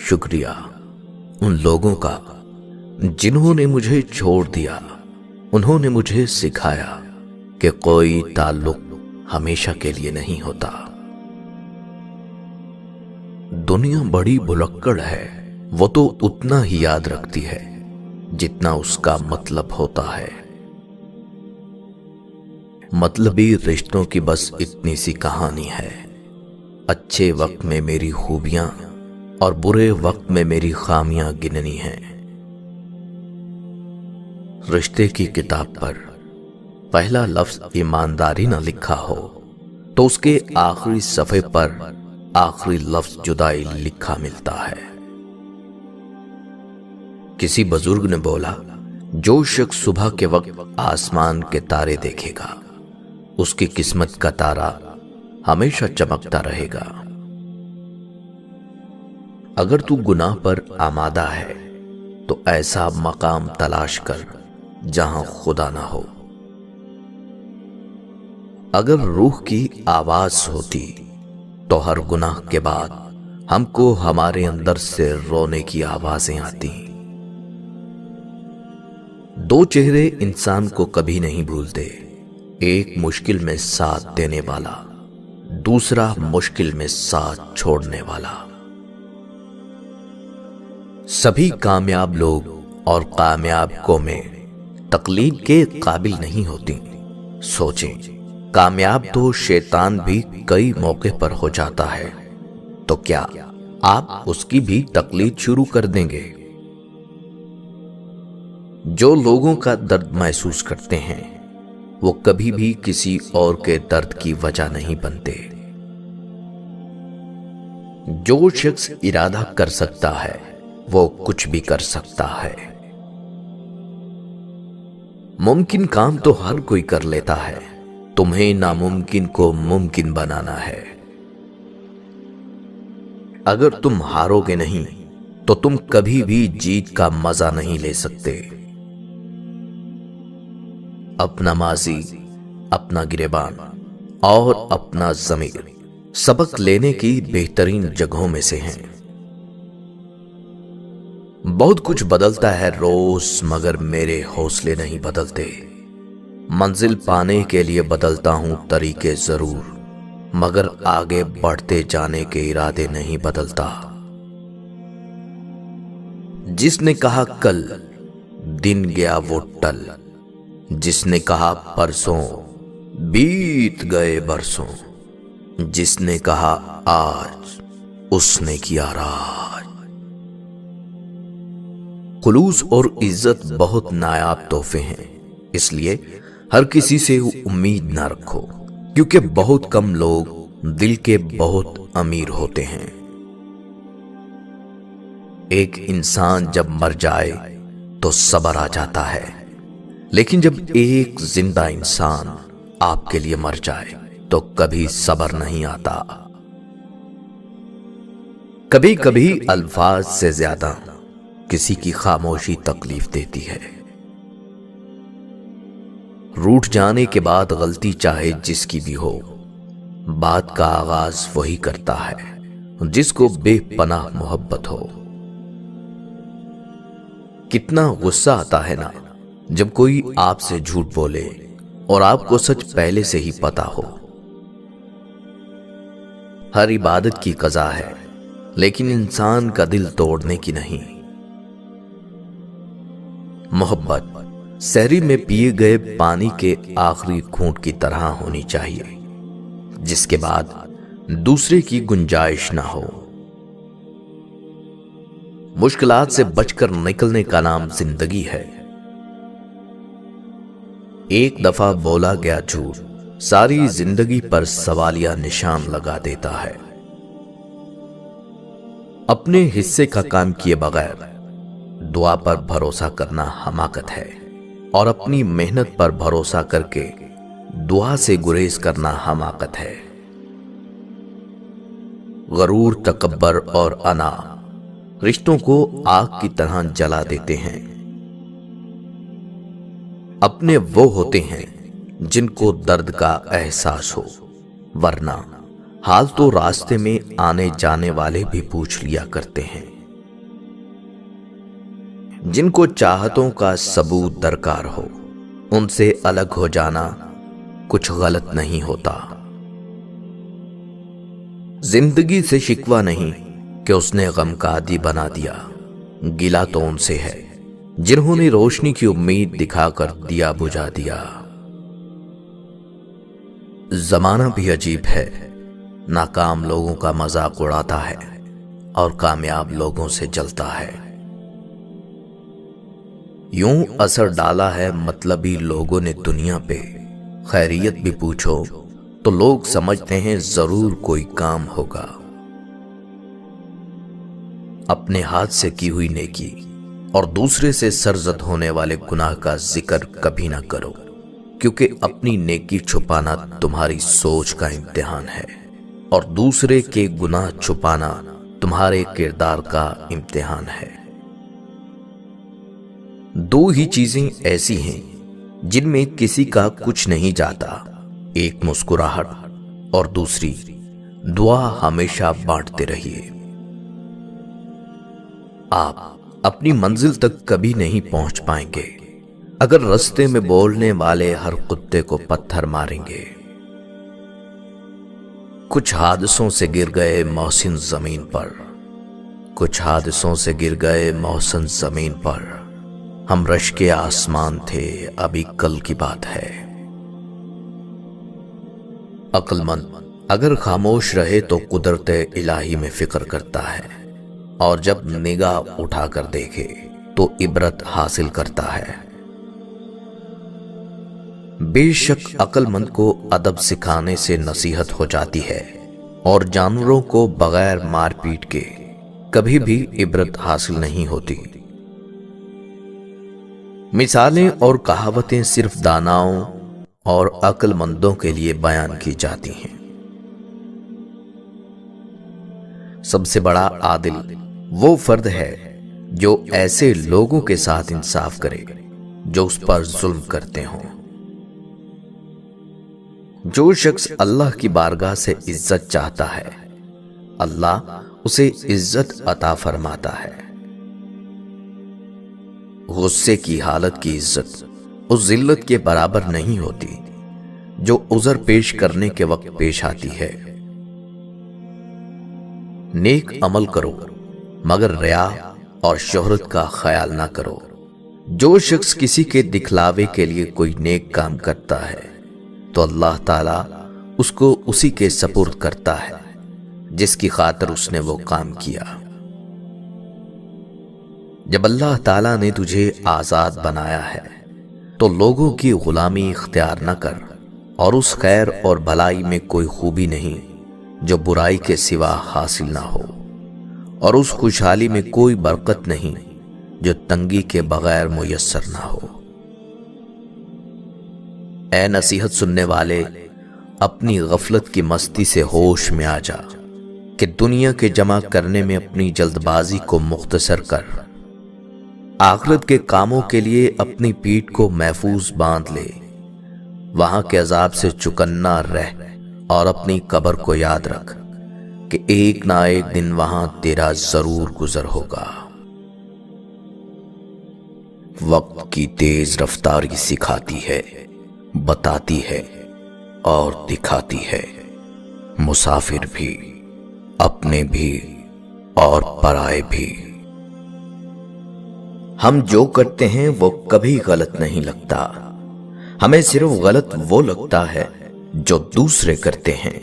شکریہ ان لوگوں کا جنہوں نے مجھے چھوڑ دیا. انہوں نے مجھے سکھایا کہ کوئی تعلق ہمیشہ کے لیے نہیں ہوتا. دنیا بڑی بھلکڑ ہے، وہ تو اتنا ہی یاد رکھتی ہے جتنا اس کا مطلب ہوتا ہے. مطلبی رشتوں کی بس اتنی سی کہانی ہے. اچھے وقت میں میری خوبیاں اور برے وقت میں میری خامیاں گننی ہیں. رشتے کی کتاب پر پہلا لفظ ایمانداری نہ لکھا ہو تو اس کے آخری صفحے پر آخری لفظ جدائی لکھا ملتا ہے. کسی بزرگ نے بولا، جو شخص صبح کے وقت آسمان کے تارے دیکھے گا اس کی قسمت کا تارا ہمیشہ چمکتا رہے گا. اگر تو گناہ پر آمادہ ہے تو ایسا مقام تلاش کر جہاں خدا نہ ہو. اگر روح کی آواز ہوتی تو ہر گناہ کے بعد ہم کو ہمارے اندر سے رونے کی آوازیں آتی. دو چہرے انسان کو کبھی نہیں بھولتے، ایک مشکل میں ساتھ دینے والا، دوسرا مشکل میں ساتھ چھوڑنے والا. سبھی کامیاب لوگ اور کامیاب قومیں تقلید کے قابل نہیں ہوتی. سوچیں، کامیاب تو شیطان بھی کئی موقع پر ہو جاتا ہے، تو کیا آپ اس کی بھی تقلید شروع کر دیں گے؟ جو لوگوں کا درد محسوس کرتے ہیں وہ کبھی بھی کسی اور کے درد کی وجہ نہیں بنتے. جو شخص ارادہ کر سکتا ہے وہ کچھ بھی کر سکتا ہے. ممکن کام تو ہر کوئی کر لیتا ہے، تمہیں ناممکن کو ممکن بنانا ہے. اگر تم ہارو گے نہیں تو تم کبھی بھی جیت کا مزہ نہیں لے سکتے. اپنا ماضی، اپنا گریبان اور اپنا ضمیر سبق لینے کی بہترین جگہوں میں سے ہیں. بہت کچھ بدلتا ہے روز مگر میرے حوصلے نہیں بدلتے. منزل پانے کے لیے بدلتا ہوں طریقے ضرور مگر آگے بڑھتے جانے کے ارادے نہیں بدلتا. جس نے کہا کل، دن گیا وہ ٹل. جس نے کہا پرسوں، بیت گئے برسوں. جس نے کہا آج، اس نے کیا راج. خلوص اور عزت بہت نایاب تحفے ہیں، اس لیے ہر کسی سے امید نہ رکھو، کیونکہ بہت کم لوگ دل کے بہت امیر ہوتے ہیں. ایک انسان جب مر جائے تو صبر آ جاتا ہے، لیکن جب ایک زندہ انسان آپ کے لیے مر جائے تو کبھی صبر نہیں آتا. کبھی کبھی الفاظ سے زیادہ کسی کی خاموشی تکلیف دیتی ہے. روٹھ جانے کے بعد غلطی چاہے جس کی بھی ہو، بات کا آغاز وہی کرتا ہے جس کو بے پناہ محبت ہو. کتنا غصہ آتا ہے نا جب کوئی آپ سے جھوٹ بولے اور آپ کو سچ پہلے سے ہی پتا ہو. ہر عبادت کی قضا ہے لیکن انسان کا دل توڑنے کی نہیں. محبت سحری میں پیے گئے پانی کے آخری گھونٹ کی طرح ہونی چاہیے، جس کے بعد دوسرے کی گنجائش نہ ہو. مشکلات سے بچ کر نکلنے کا نام زندگی ہے. ایک دفعہ بولا گیا جھوٹ ساری زندگی پر سوالیہ نشان لگا دیتا ہے. اپنے حصے کا کام کیے بغیر دعا پر بھروسہ کرنا حماقت ہے، اور اپنی محنت پر بھروسہ کر کے دعا سے گریز کرنا حماقت ہے. غرور، تکبر اور انا رشتوں کو آگ کی طرح جلا دیتے ہیں. اپنے وہ ہوتے ہیں جن کو درد کا احساس ہو، ورنہ حال تو راستے میں آنے جانے والے بھی پوچھ لیا کرتے ہیں جن کو چاہتوں کا ثبوت درکار ہو، ان سے الگ ہو جانا کچھ غلط نہیں ہوتا۔ زندگی سے شکوہ نہیں کہ اس نے غم کا عادی بنا دیا، گلہ تو ان سے ہے جنہوں نے روشنی کی امید دکھا کر دیا بجھا دیا۔ زمانہ بھی عجیب ہے، ناکام لوگوں کا مذاق اڑاتا ہے اور کامیاب لوگوں سے جلتا ہے۔ یوں اثر ڈالا ہے مطلبی لوگوں نے دنیا پہ، خیریت بھی پوچھو تو لوگ سمجھتے ہیں ضرور کوئی کام ہوگا۔ اپنے ہاتھ سے کی ہوئی نیکی اور دوسرے سے سرزد ہونے والے گناہ کا ذکر کبھی نہ کرو، کیونکہ اپنی نیکی چھپانا تمہاری سوچ کا امتحان ہے اور دوسرے کے گناہ چھپانا تمہارے کردار کا امتحان ہے۔ دو ہی چیزیں ایسی ہیں جن میں کسی کا کچھ نہیں جاتا، ایک مسکراہٹ اور دوسری دعا۔ ہمیشہ بانٹتے رہیے۔ آپ اپنی منزل تک کبھی نہیں پہنچ پائیں گے اگر رستے میں بولنے والے ہر کتے کو پتھر ماریں گے۔ کچھ حادثوں سے گر گئے محسن زمین پر، کچھ حادثوں سے گر گئے محسن زمین پر، ہم رش کے آسمان تھے ابھی کل کی بات ہے۔ عقل مند اگر خاموش رہے تو قدرت الہی میں فکر کرتا ہے، اور جب نگاہ اٹھا کر دیکھے تو عبرت حاصل کرتا ہے۔ بے شک عقل مند کو ادب سکھانے سے نصیحت ہو جاتی ہے، اور جانوروں کو بغیر مار پیٹ کے کبھی بھی عبرت حاصل نہیں ہوتی۔ مثالیں اور کہاوتیں صرف داناؤں اور عقل مندوں کے لیے بیان کی جاتی ہیں۔ سب سے بڑا عادل وہ فرد ہے جو ایسے لوگوں کے ساتھ انصاف کرے جو اس پر ظلم کرتے ہوں۔ جو شخص اللہ کی بارگاہ سے عزت چاہتا ہے، اللہ اسے عزت عطا فرماتا ہے۔ غصے کی حالت کی عزت اس ذلت کے برابر نہیں ہوتی جو عذر پیش کرنے کے وقت پیش آتی ہے۔ نیک عمل کرو مگر ریا اور شہرت کا خیال نہ کرو۔ جو شخص کسی کے دکھلاوے کے لیے کوئی نیک کام کرتا ہے تو اللہ تعالیٰ اس کو اسی کے سپرد کرتا ہے جس کی خاطر اس نے وہ کام کیا۔ جب اللہ تعالیٰ نے تجھے آزاد بنایا ہے تو لوگوں کی غلامی اختیار نہ کر، اور اس خیر اور بھلائی میں کوئی خوبی نہیں جو برائی کے سوا حاصل نہ ہو، اور اس خوشحالی میں کوئی برکت نہیں جو تنگی کے بغیر میسر نہ ہو۔ اے نصیحت سننے والے، اپنی غفلت کی مستی سے ہوش میں آ جا کہ دنیا کے جمع کرنے میں اپنی جلد بازی کو مختصر کر، آخرت کے کاموں کے لیے اپنی پیٹھ کو محفوظ باندھ لے، وہاں کے عذاب سے چکنا رہ، اور اپنی قبر کو یاد رکھ کہ ایک نہ ایک دن وہاں تیرا ضرور گزر ہوگا۔ وقت کی تیز رفتاری سکھاتی ہے، بتاتی ہے اور دکھاتی ہے، مسافر بھی، اپنے بھی اور پرائے بھی۔ ہم جو کرتے ہیں وہ کبھی غلط نہیں لگتا، ہمیں صرف غلط وہ لگتا ہے جو دوسرے کرتے ہیں۔